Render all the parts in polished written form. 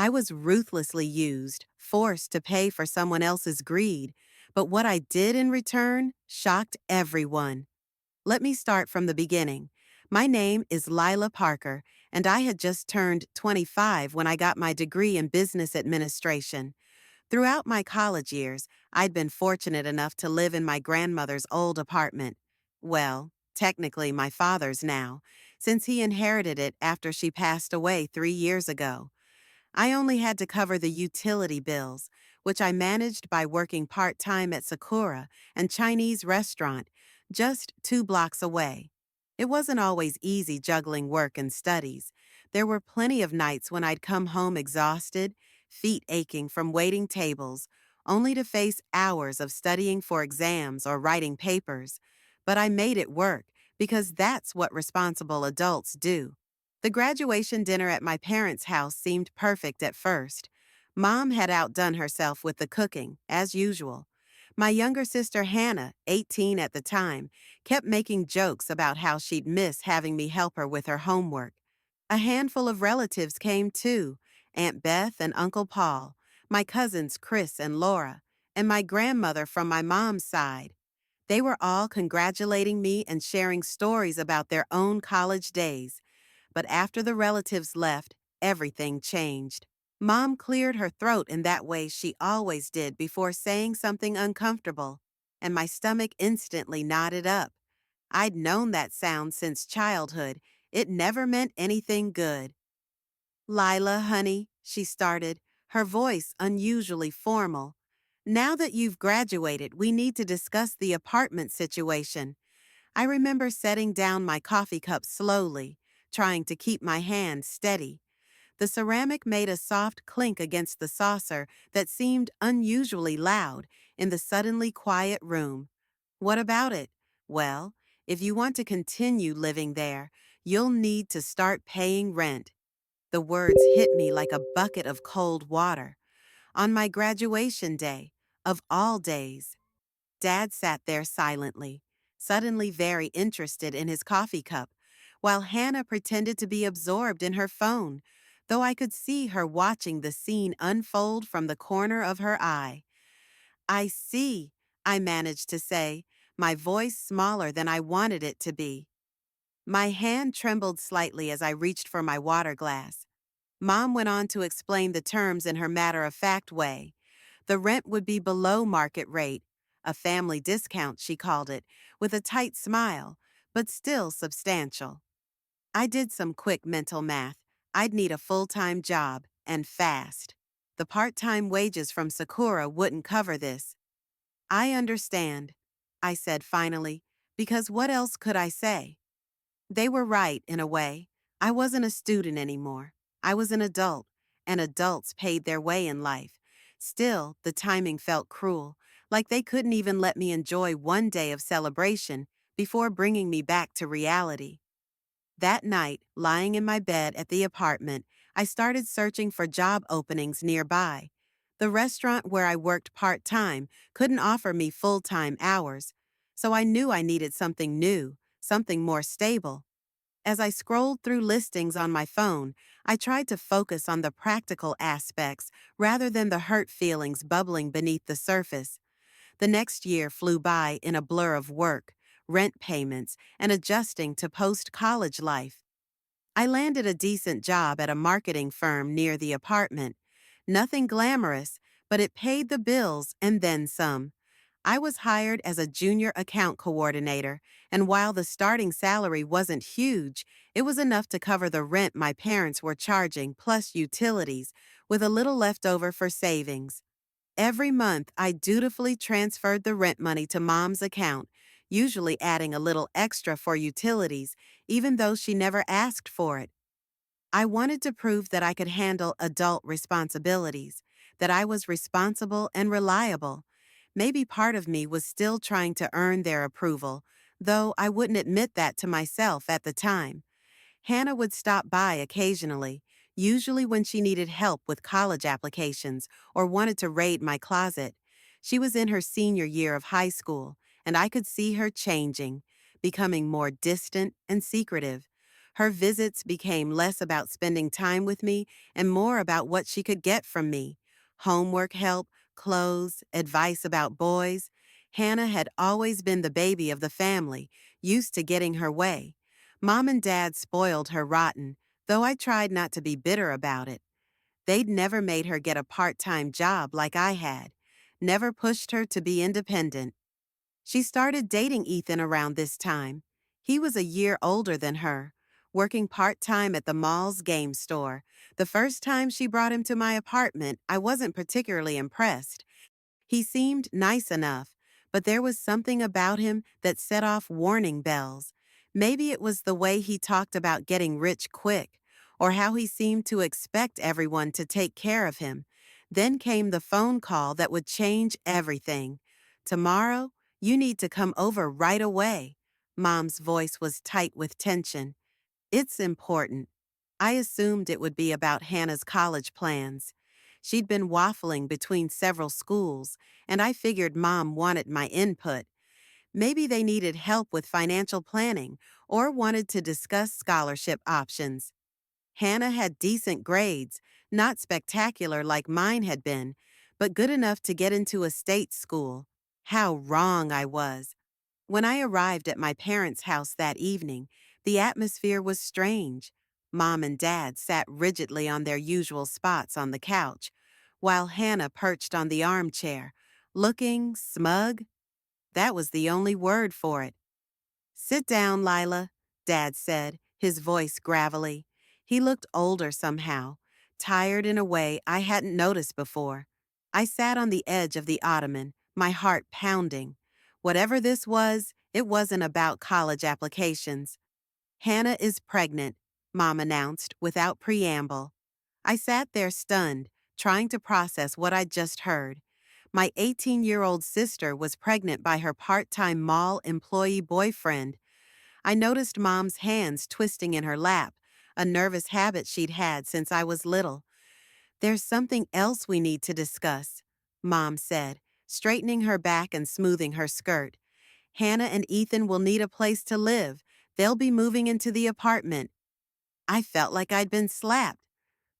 I was ruthlessly used, forced to pay for someone else's greed, but what I did in return shocked everyone. Let me start from the beginning. My name is Lila Parker, and I had just turned 25 when I got my degree in business administration. Throughout my college years, I'd been fortunate enough to live in my grandmother's old apartment. Well, technically my father's now, since he inherited it after she passed away 3 years ago. I only had to cover the utility bills, which I managed by working part-time at Sakura and Chinese restaurant, just 2 blocks away. It wasn't always easy juggling work and studies. There were plenty of nights when I'd come home exhausted, feet aching from waiting tables, only to face hours of studying for exams or writing papers. But I made it work because that's what responsible adults do. The graduation dinner at my parents' house seemed perfect at first. Mom had outdone herself with the cooking, as usual. My younger sister Hannah, 18 at the time, kept making jokes about how she'd miss having me help her with her homework. A handful of relatives came too: Aunt Beth and Uncle Paul, my cousins Chris and Laura, and my grandmother from my mom's side. They were all congratulating me and sharing stories about their own college days. But after the relatives left, everything changed. Mom cleared her throat in that way she always did before saying something uncomfortable, and my stomach instantly knotted up. I'd known that sound since childhood. It never meant anything good. "Lila, honey," she started, her voice unusually formal. "Now that you've graduated, we need to discuss the apartment situation." I remember setting down my coffee cup slowly, trying to keep my hand steady. The ceramic made a soft clink against the saucer that seemed unusually loud in the suddenly quiet room. "What about it?" "Well, if you want to continue living there, you'll need to start paying rent." The words hit me like a bucket of cold water. On my graduation day, of all days. Dad sat there silently, suddenly very interested in his coffee cup, while Hannah pretended to be absorbed in her phone, though I could see her watching the scene unfold from the corner of her eye. "I see," I managed to say, my voice smaller than I wanted it to be. My hand trembled slightly as I reached for my water glass. Mom went on to explain the terms in her matter-of-fact way. The rent would be below market rate, a family discount, she called it, with a tight smile, but still substantial. I did some quick mental math. I'd need a full-time job, and fast. The part-time wages from Sakura wouldn't cover this. "I understand," I said finally, because what else could I say? They were right, in a way. I wasn't a student anymore. I was an adult, and adults paid their way in life. Still, the timing felt cruel, like they couldn't even let me enjoy one day of celebration before bringing me back to reality. That night, lying in my bed at the apartment, I started searching for job openings nearby. The restaurant where I worked part-time couldn't offer me full-time hours, so I knew I needed something new, something more stable. As I scrolled through listings on my phone, I tried to focus on the practical aspects rather than the hurt feelings bubbling beneath the surface. The next year flew by in a blur of work, rent payments, and adjusting to post-college life. I landed a decent job at a marketing firm near the apartment. Nothing glamorous, but it paid the bills and then some. I was hired as a junior account coordinator, and while the starting salary wasn't huge, it was enough to cover the rent my parents were charging plus utilities, with a little left over for savings. Every month, I dutifully transferred the rent money to Mom's account, usually adding a little extra for utilities, even though she never asked for it. I wanted to prove that I could handle adult responsibilities, that I was responsible and reliable. Maybe part of me was still trying to earn their approval, though I wouldn't admit that to myself at the time. Hannah would stop by occasionally, usually when she needed help with college applications or wanted to raid my closet. She was in her senior year of high school, and I could see her changing, becoming more distant and secretive. Her visits became less about spending time with me and more about what she could get from me. Homework help, clothes, advice about boys. Hannah had always been the baby of the family, used to getting her way. Mom and Dad spoiled her rotten, though I tried not to be bitter about it. They'd never made her get a part-time job like I had, never pushed her to be independent. She started dating Ethan around this time. He was a year older than her, working part-time at the mall's game store. The first time she brought him to my apartment, I wasn't particularly impressed. He seemed nice enough, but there was something about him that set off warning bells. Maybe it was the way he talked about getting rich quick, or how he seemed to expect everyone to take care of him. Then came the phone call that would change everything. "Tomorrow, you need to come over right away." Mom's voice was tight with tension. "It's important." I assumed it would be about Hannah's college plans. She'd been waffling between several schools, and I figured Mom wanted my input. Maybe they needed help with financial planning or wanted to discuss scholarship options. Hannah had decent grades, not spectacular like mine had been, but good enough to get into a state school. How wrong I was. When I arrived at my parents' house that evening, the atmosphere was strange. Mom and Dad sat rigidly on their usual spots on the couch, while Hannah perched on the armchair, looking smug. That was the only word for it. "Sit down, Lila," Dad said, his voice gravelly. He looked older somehow, tired in a way I hadn't noticed before. I sat on the edge of the ottoman, my heart pounding. Whatever this was, it wasn't about college applications. "Hannah is pregnant," Mom announced without preamble. I sat there stunned, trying to process what I'd just heard. My 18-year-old sister was pregnant by her part-time mall employee boyfriend. I noticed Mom's hands twisting in her lap, a nervous habit she'd had since I was little. "There's something else we need to discuss," Mom said, straightening her back and smoothing her skirt. "Hannah and Ethan will need a place to live. They'll be moving into the apartment." I felt like I'd been slapped.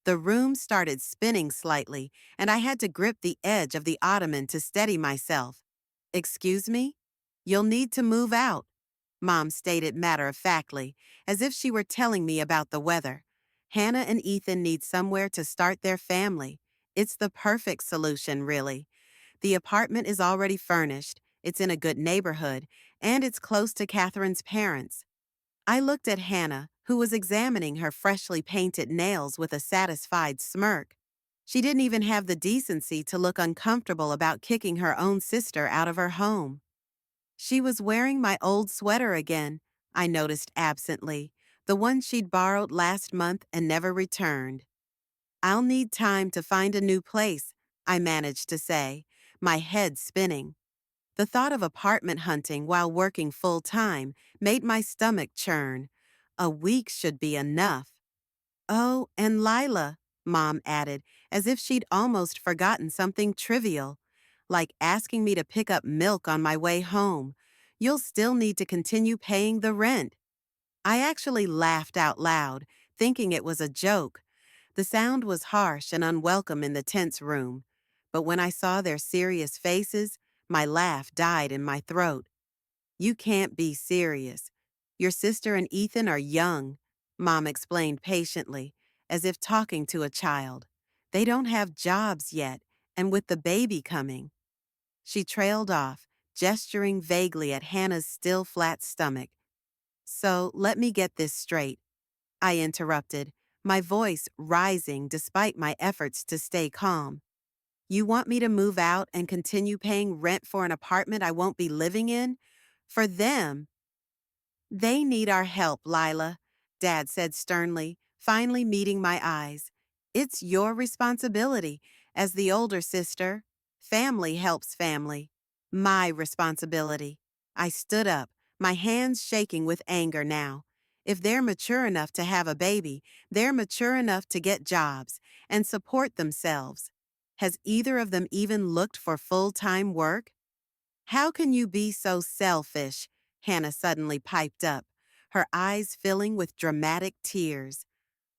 The room started spinning slightly, and I had to grip the edge of the ottoman to steady myself. "Excuse me? You'll need to move out," Mom stated matter-of-factly, as if she were telling me about the weather. "Hannah and Ethan need somewhere to start their family. It's the perfect solution, really. The apartment is already furnished, it's in a good neighborhood, and it's close to Catherine's parents." I looked at Hannah, who was examining her freshly painted nails with a satisfied smirk. She didn't even have the decency to look uncomfortable about kicking her own sister out of her home. She was wearing my old sweater again, I noticed absently, the one she'd borrowed last month and never returned. "I'll need time to find a new place," I managed to say, my head spinning. The thought of apartment hunting while working full-time made my stomach churn. A week should be enough. "Oh, and Lila," Mom added, as if she'd almost forgotten something trivial, like asking me to pick up milk on my way home. "You'll still need to continue paying the rent." I actually laughed out loud, thinking it was a joke. The sound was harsh and unwelcome in the tense room, but when I saw their serious faces, my laugh died in my throat. "You can't be serious. Your sister and Ethan are young," Mom explained patiently, as if talking to a child. "They don't have jobs yet, and with the baby coming." She trailed off, gesturing vaguely at Hannah's still flat stomach. "So let me get this straight," I interrupted, my voice rising despite my efforts to stay calm. "You want me to move out and continue paying rent for an apartment I won't be living in? For them?" "They need our help, Lila," Dad said sternly, finally meeting my eyes. "It's your responsibility. As the older sister, family helps family. My responsibility." I stood up, my hands shaking with anger now. If they're mature enough to have a baby, they're mature enough to get jobs and support themselves. Has either of them even looked for full-time work? "How can you be so selfish?" Hannah suddenly piped up. her eyes filling with dramatic tears.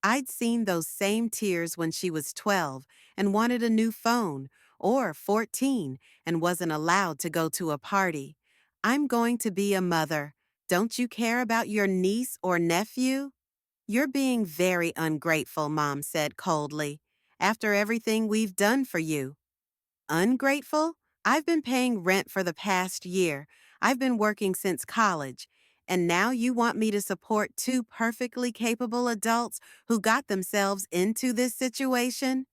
I'd seen those same tears when she was 12 and wanted a new phone, or 14 and wasn't allowed to go to a party. I'm going to be a mother. Don't you care about your niece or nephew? You're being very ungrateful, Mom said coldly. After everything we've done for you. Ungrateful? I've been paying rent for the past year. I've been working since college. And now you want me to support two perfectly capable adults who got themselves into this situation?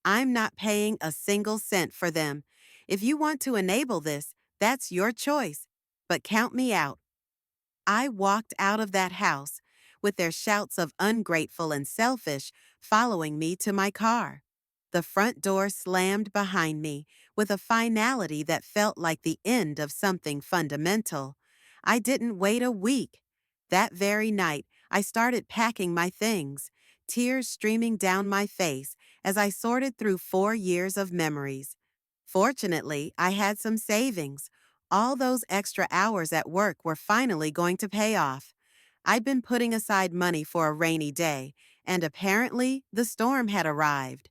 I'm not paying a single cent for them. If you want to enable this, that's your choice. But count me out. I walked out of that house, with their shouts of ungrateful and selfish following me to my car. The front door slammed behind me with a finality that felt like the end of something fundamental. I didn't wait a week. That very night, I started packing my things, tears streaming down my face as I sorted through 4 years of memories. Fortunately, I had some savings. All those extra hours at work were finally going to pay off. I'd been putting aside money for a rainy day, and apparently the storm had arrived.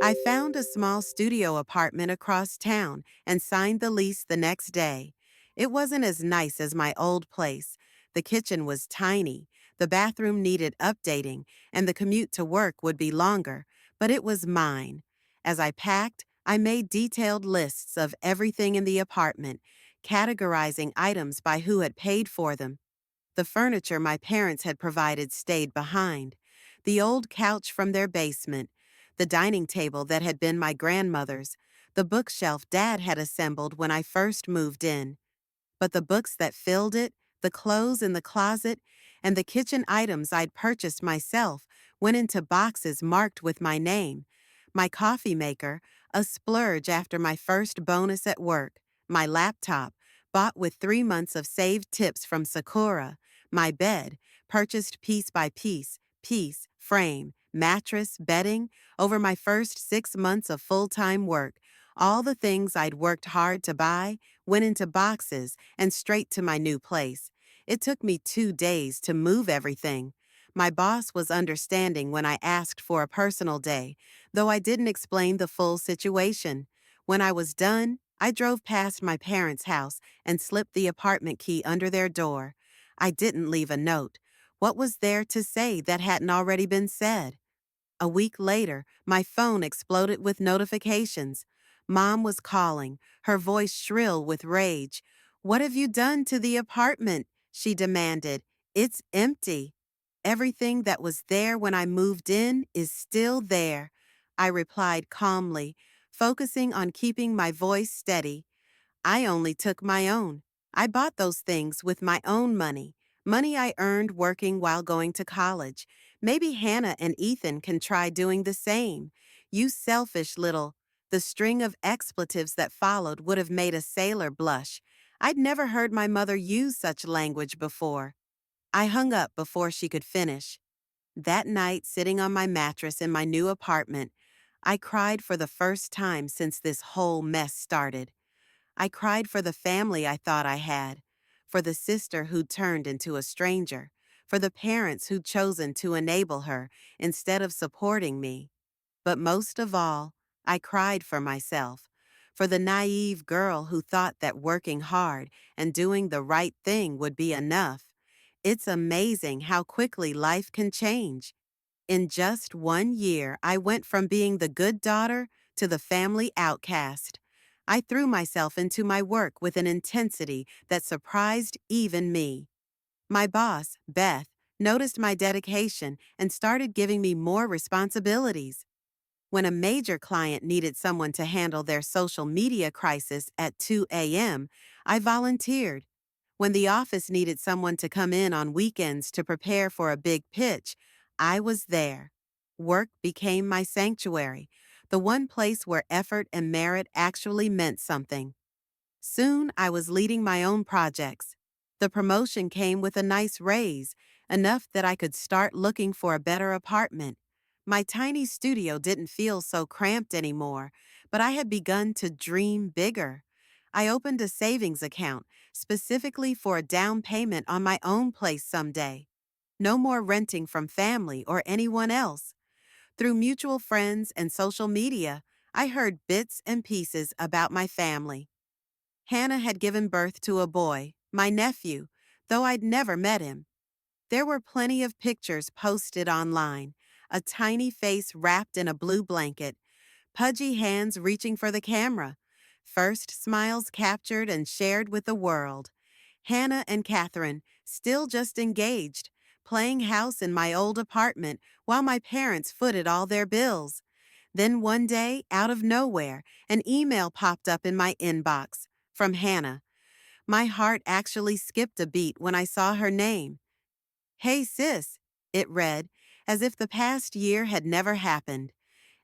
I found a small studio apartment across town and signed the lease the next day. It wasn't as nice as my old place. The kitchen was tiny, the bathroom needed updating, and the commute to work would be longer, but it was mine. As I packed, I made detailed lists of everything in the apartment, categorizing items by who had paid for them. The furniture my parents had provided stayed behind. The old couch from their basement, the dining table that had been my grandmother's, the bookshelf Dad had assembled when I first moved in. But the books that filled it, the clothes in the closet, and the kitchen items I'd purchased myself went into boxes marked with my name. My coffee maker, a splurge after my first bonus at work. My laptop, bought with 3 months of saved tips from Sakura. My bed, purchased piece by piece, frame, mattress, bedding, over my first 6 months of full-time work. All the things I'd worked hard to buy went into boxes and straight to my new place. It took me 2 days to move everything. My boss was understanding when I asked for a personal day, though I didn't explain the full situation. When I was done, I drove past my parents' house and slipped the apartment key under their door. I didn't leave a note. What was there to say that hadn't already been said? A week later, my phone exploded with notifications. Mom was calling, her voice shrill with rage. "What have you done to the apartment?" she demanded. "It's empty." "Everything that was there when I moved in is still there," I replied calmly, focusing on keeping my voice steady. I only took my own. I bought those things with my own money, money I earned working while going to college. Maybe Hannah and Ethan can try doing the same. You selfish little. The string of expletives that followed would have made a sailor blush. I'd never heard my mother use such language before. I hung up before she could finish. That night, sitting on my mattress in my new apartment, I cried for the first time since this whole mess started. I cried for the family I thought I had, for the sister who turned into a stranger, for the parents who'd chosen to enable her instead of supporting me. But most of all, I cried for myself, for the naive girl who thought that working hard and doing the right thing would be enough. It's amazing how quickly life can change. In just 1 year, I went from being the good daughter to the family outcast. I threw myself into my work with an intensity that surprised even me. My boss, Beth, noticed my dedication and started giving me more responsibilities. When a major client needed someone to handle their social media crisis at 2 a.m., I volunteered. When the office needed someone to come in on weekends to prepare for a big pitch, I was there. Work became my sanctuary, the one place where effort and merit actually meant something. Soon I was leading my own projects. The promotion came with a nice raise, enough that I could start looking for a better apartment. My tiny studio didn't feel so cramped anymore, but I had begun to dream bigger. I opened a savings account specifically for a down payment on my own place someday. No more renting from family or anyone else. Through mutual friends and social media, I heard bits and pieces about my family. Hannah had given birth to a boy, my nephew, though I'd never met him. There were plenty of pictures posted online, a tiny face wrapped in a blue blanket, pudgy hands reaching for the camera, first smiles captured and shared with the world. Hannah and Catherine, still just engaged, playing house in my old apartment while my parents footed all their bills. Then one day, out of nowhere, an email popped up in my inbox from Hannah. My heart actually skipped a beat when I saw her name. "Hey sis," it read, as if the past year had never happened,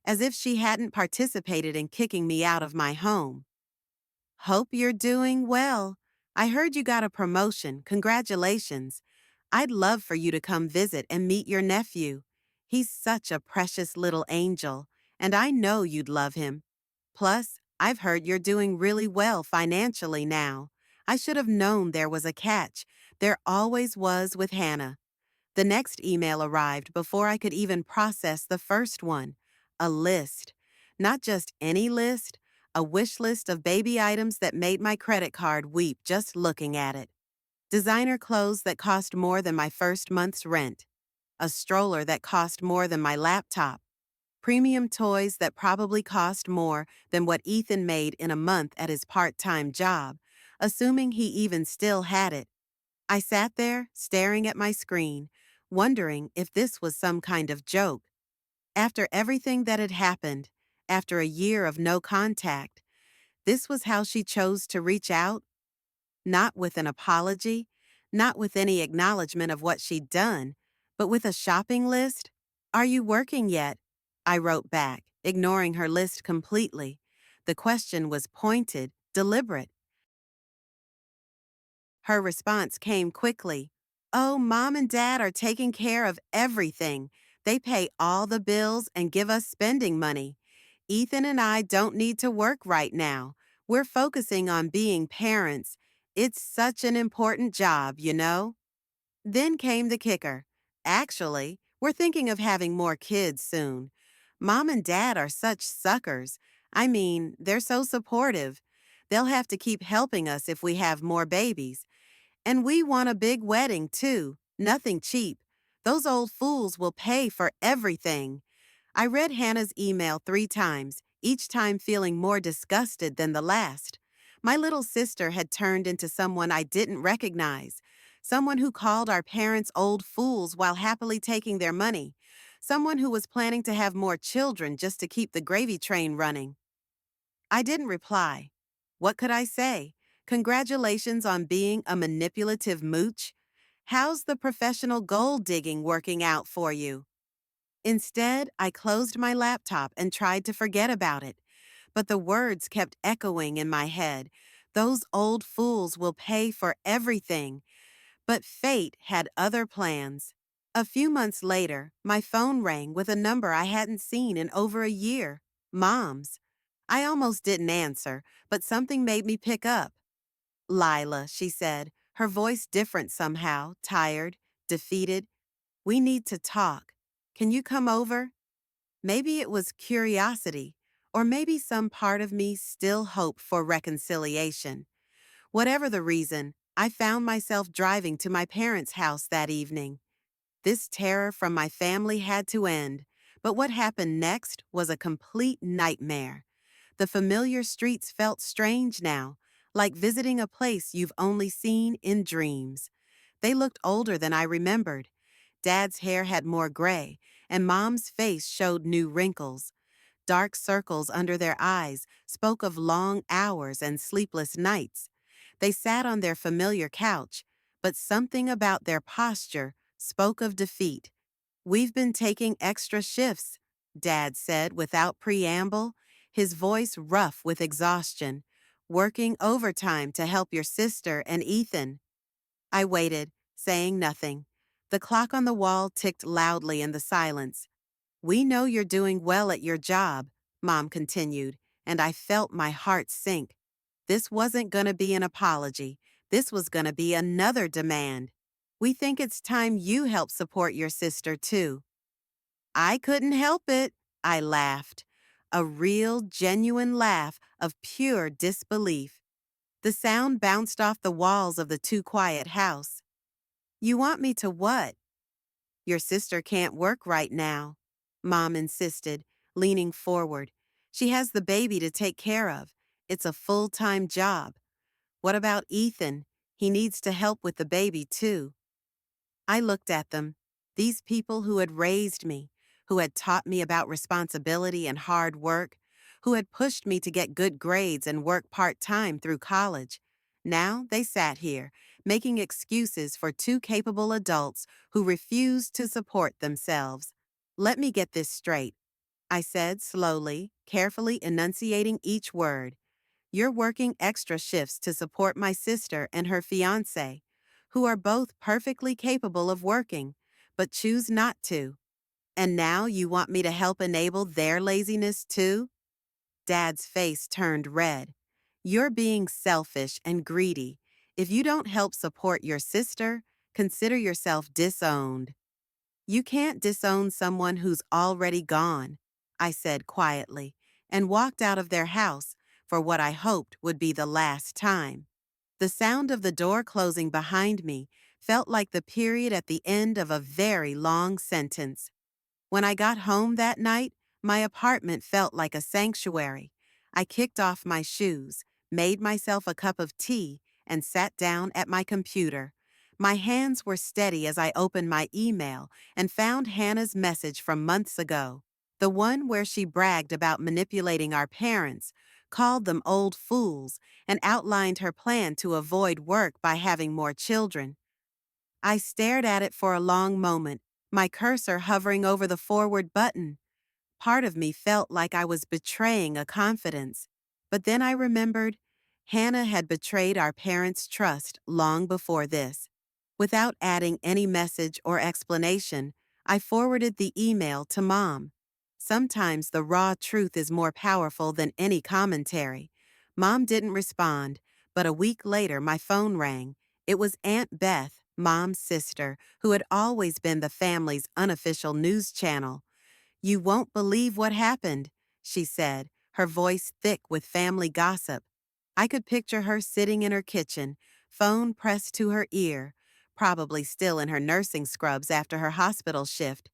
as if she hadn't participated in kicking me out of my home. "Hope you're doing well. I heard you got a promotion. Congratulations. I'd love for you to come visit and meet your nephew. He's such a precious little angel, and I know you'd love him. Plus, I've heard you're doing really well financially now. I should have known there was a catch. There always was with Hannah." The next email arrived before I could even process the first one. A list. Not just any list, a wish list of baby items that made my credit card weep just looking at it. Designer clothes that cost more than my first month's rent. A stroller that cost more than my laptop. Premium toys that probably cost more than what Ethan made in a month at his part-time job, assuming he even still had it. I sat there, staring at my screen, wondering if this was some kind of joke. After everything that had happened, after a year of no contact, this was how she chose to reach out? Not with an apology, not with any acknowledgement of what she'd done, but with a shopping list? "Are you working yet?" I wrote back, ignoring her list completely. The question was pointed, deliberate. Her response came quickly. "Oh, Mom and Dad are taking care of everything. They pay all the bills and give us spending money. Ethan and I don't need to work right now. We're focusing on being parents. It's such an important job, you know?" Then came the kicker. "Actually, we're thinking of having more kids soon. Mom and Dad are such suckers. I mean, they're so supportive. They'll have to keep helping us if we have more babies. And we want a big wedding, too. Nothing cheap. Those old fools will pay for everything." I read Hannah's email 3 times, each time feeling more disgusted than the last. My little sister had turned into someone I didn't recognize, someone who called our parents old fools while happily taking their money, someone who was planning to have more children just to keep the gravy train running. I didn't reply. What could I say? Congratulations on being a manipulative mooch? How's the professional gold digging working out for you? Instead, I closed my laptop and tried to forget about it. But the words kept echoing in my head. Those old fools will pay for everything. But fate had other plans. A few months later, my phone rang with a number I hadn't seen in over a year. Mom's. I almost didn't answer, but something made me pick up. "Lila," she said, her voice different somehow, tired, defeated. "We need to talk. Can you come over?" Maybe it was curiosity, or maybe some part of me still hoped for reconciliation. Whatever the reason, I found myself driving to my parents' house that evening. This terror from my family had to end, but what happened next was a complete nightmare. The familiar streets felt strange now, like visiting a place you've only seen in dreams. They looked older than I remembered. Dad's hair had more gray, and Mom's face showed new wrinkles. Dark circles under their eyes spoke of long hours and sleepless nights. They sat on their familiar couch, but something about their posture spoke of defeat. "We've been taking extra shifts," Dad said without preamble, his voice rough with exhaustion. "Working overtime to help your sister and Ethan." I waited, saying nothing. The clock on the wall ticked loudly in the silence. "We know you're doing well at your job," Mom continued, and I felt my heart sink. This wasn't going to be an apology. This was going to be another demand. We think it's time you help support your sister, too. I couldn't help it, I laughed. A real, genuine laugh of pure disbelief. The sound bounced off the walls of the too quiet house. You want me to what? Your sister can't work right now, Mom insisted, leaning forward. She has the baby to take care of. It's a full-time job. What about Ethan? He needs to help with the baby, too. I looked at them, these people who had raised me, who had taught me about responsibility and hard work, who had pushed me to get good grades and work part-time through college. Now they sat here, making excuses for two capable adults who refused to support themselves. Let me get this straight, I said slowly, carefully enunciating each word. You're working extra shifts to support my sister and her fiancé, who are both perfectly capable of working, but choose not to. And now you want me to help enable their laziness too? Dad's face turned red. You're being selfish and greedy. If you don't help support your sister, consider yourself disowned. You can't disown someone who's already gone, I said quietly, and walked out of their house for what I hoped would be the last time. The sound of the door closing behind me felt like the period at the end of a very long sentence. When I got home that night, my apartment felt like a sanctuary. I kicked off my shoes, made myself a cup of tea, and sat down at my computer. My hands were steady as I opened my email and found Hannah's message from months ago, the one where she bragged about manipulating our parents, called them old fools, and outlined her plan to avoid work by having more children. I stared at it for a long moment, my cursor hovering over the forward button. Part of me felt like I was betraying a confidence. But then I remembered Hannah had betrayed our parents' trust long before this. Without adding any message or explanation, I forwarded the email to Mom. Sometimes the raw truth is more powerful than any commentary. Mom didn't respond, but a week later my phone rang. It was Aunt Beth, Mom's sister, who had always been the family's unofficial news channel. You won't believe what happened, she said, her voice thick with family gossip. I could picture her sitting in her kitchen, phone pressed to her ear, probably still in her nursing scrubs after her hospital shift.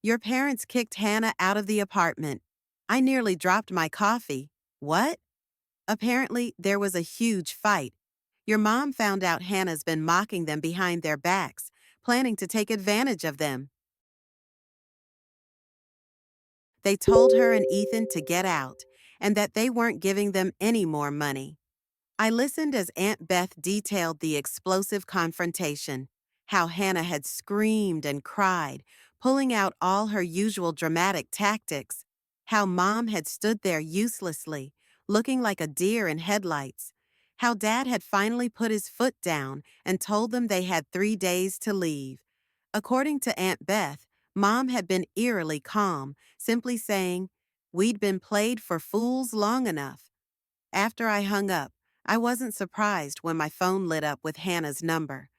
Your parents kicked Hannah out of the apartment. I nearly dropped my coffee. What? Apparently, there was a huge fight. Your mom found out Hannah's been mocking them behind their backs, planning to take advantage of them. They told her and Ethan to get out, and that they weren't giving them any more money. I listened as Aunt Beth detailed the explosive confrontation, how Hannah had screamed and cried, pulling out all her usual dramatic tactics, how Mom had stood there uselessly, looking like a deer in headlights, how Dad had finally put his foot down and told them they had 3 days to leave. According to Aunt Beth, Mom had been eerily calm, simply saying, "We'd been played for fools long enough." After I hung up, I wasn't surprised when my phone lit up with Hannah's number.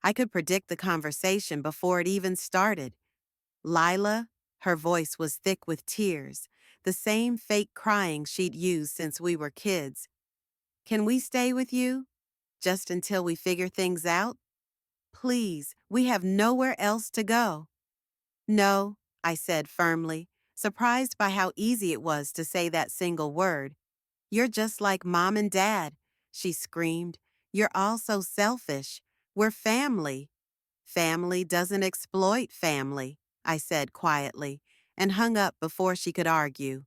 I could predict the conversation before it even started. Lila, her voice was thick with tears, the same fake crying she'd used since we were kids. Can we stay with you? Just until we figure things out? Please, we have nowhere else to go. No, I said firmly, surprised by how easy it was to say that single word. You're just like Mom and Dad, she screamed. You're all so selfish. We're family. Family doesn't exploit family, I said quietly, and hung up before she could argue.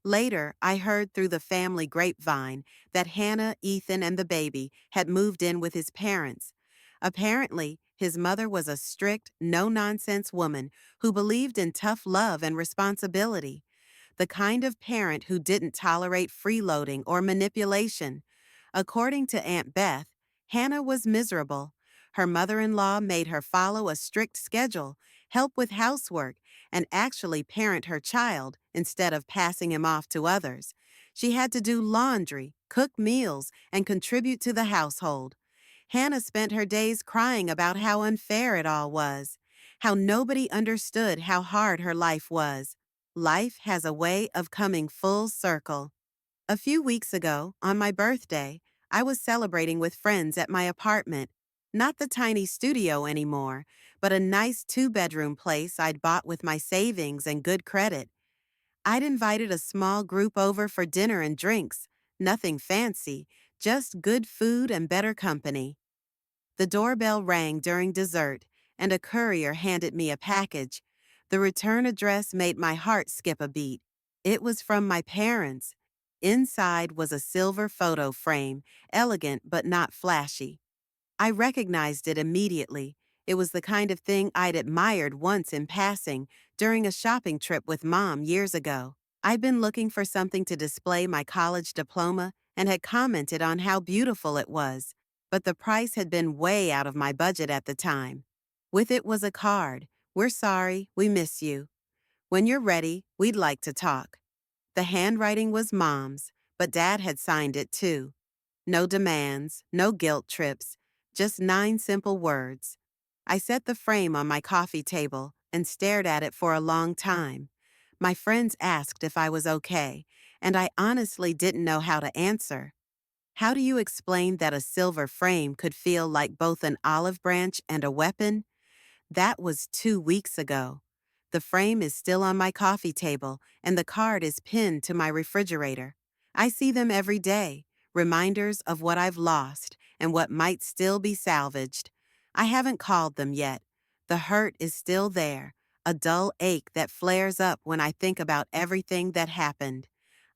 Later, I heard through the family grapevine that Hannah, Ethan, and the baby had moved in with his parents. Apparently, his mother was a strict, no-nonsense woman who believed in tough love and responsibility, the kind of parent who didn't tolerate freeloading or manipulation. According to Aunt Beth, Hannah was miserable. Her mother-in-law made her follow a strict schedule, help with housework, and actually parent her child instead of passing him off to others. She had to do laundry, cook meals, and contribute to the household. Hannah spent her days crying about how unfair it all was, how nobody understood how hard her life was. Life has a way of coming full circle. A few weeks ago, on my birthday, I was celebrating with friends at my apartment. Not the tiny studio anymore, but a nice two-bedroom place I'd bought with my savings and good credit. I'd invited a small group over for dinner and drinks, nothing fancy, just good food and better company. The doorbell rang during dessert, and a courier handed me a package. The return address made my heart skip a beat. It was from my parents. Inside was a silver photo frame, elegant but not flashy. I recognized it immediately. It was the kind of thing I'd admired once in passing during a shopping trip with Mom years ago. I'd been looking for something to display my college diploma and had commented on how beautiful it was, but the price had been way out of my budget at the time. With it was a card. "We're sorry, we miss you. When you're ready, we'd like to talk." The handwriting was Mom's, but Dad had signed it too. No demands, no guilt trips, just 9 simple words. I set the frame on my coffee table and stared at it for a long time. My friends asked if I was okay, and I honestly didn't know how to answer. How do you explain that a silver frame could feel like both an olive branch and a weapon? That was 2 weeks ago. The frame is still on my coffee table, and the card is pinned to my refrigerator. I see them every day, reminders of what I've lost and what might still be salvaged. I haven't called them yet. The hurt is still there, a dull ache that flares up when I think about everything that happened.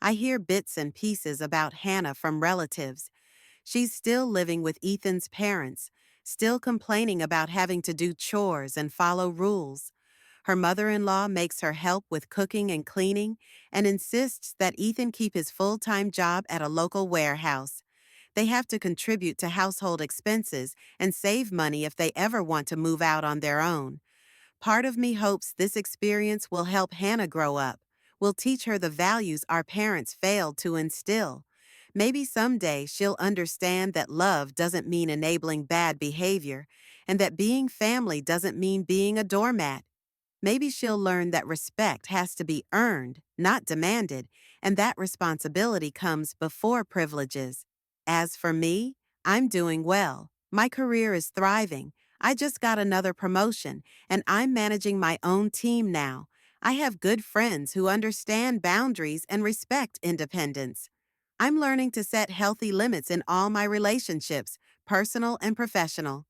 I hear bits and pieces about Hannah from relatives. She's still living with Ethan's parents, still complaining about having to do chores and follow rules. Her mother-in-law makes her help with cooking and cleaning and insists that Ethan keep his full-time job at a local warehouse. They have to contribute to household expenses and save money if they ever want to move out on their own. Part of me hopes this experience will help Hannah grow up, will teach her the values our parents failed to instill. Maybe someday she'll understand that love doesn't mean enabling bad behavior, and that being family doesn't mean being a doormat. Maybe she'll learn that respect has to be earned, not demanded, and that responsibility comes before privileges. As for me, I'm doing well. My career is thriving. I just got another promotion, and I'm managing my own team now. I have good friends who understand boundaries and respect independence. I'm learning to set healthy limits in all my relationships, personal and professional.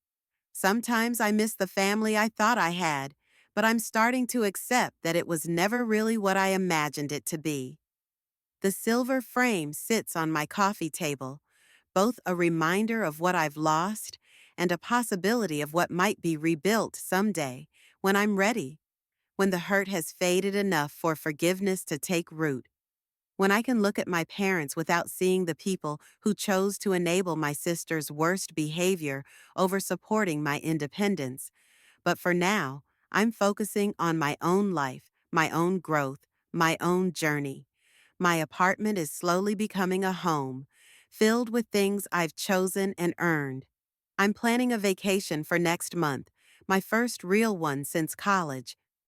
Sometimes I miss the family I thought I had, but I'm starting to accept that it was never really what I imagined it to be. The silver frame sits on my coffee table, both a reminder of what I've lost and a possibility of what might be rebuilt someday, when I'm ready, when the hurt has faded enough for forgiveness to take root, when I can look at my parents without seeing the people who chose to enable my sister's worst behavior over supporting my independence. But for now, I'm focusing on my own life, my own growth, my own journey. My apartment is slowly becoming a home, filled with things I've chosen and earned. I'm planning a vacation for next month, my first real one since college,